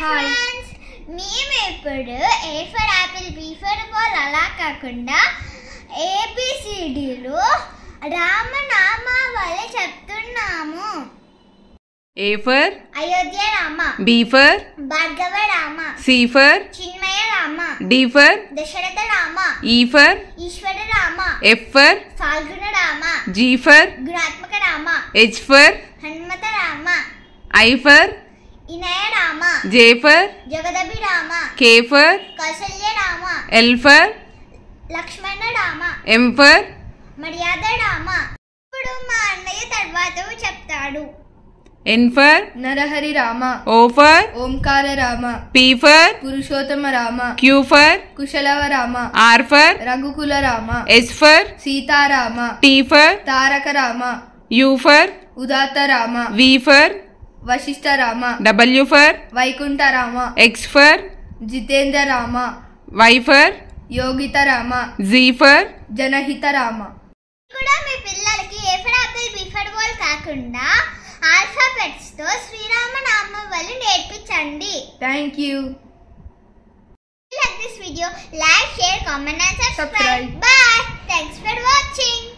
Hi friends, మేము ఇప్పుడు A for apple, B for ball అలా కాకుండా ABCDలు రామనామావళి చెప్తున్నాము. A for Ayodhya Rama, B for Bhargava Rama, C for Chinmaya Rama, D for Dasharatha Rama, E for Eshwara Rama, F for Phalguna Rama, G for గుణాత్మక Rama, H for Hanumat Rama, I for Inaya Rama, J for జగదభి Rama, K for Kaushalya Rama, L for Lakshmana Rama, M for మర్యాద రామ. ఇప్పుడు మా అన్నయ్య తర్వాత చెప్తాడు. N for Narahari Rama, O for Omkara Rama, P for Purushottama Rama, Q for Kushalava Rama, R for రఘుకుల Rama, S for Sitarama, T for Taraka Rama, U for ఉదాత్త Rama, V for Vashishtha Rama, W for Vaikuntha Rama, X for Jitendra Rama, Y for Yogita Rama, Z for జనహిత Rama. కూడా మీ పిల్లలకి A for apple, B for ball కాకుండా alphabets తో శ్రీరామ నామావళి నేర్పించండి. Thank you. Like this video, like, share, comment and subscribe. Subscribe. Bye. Thanks for watching.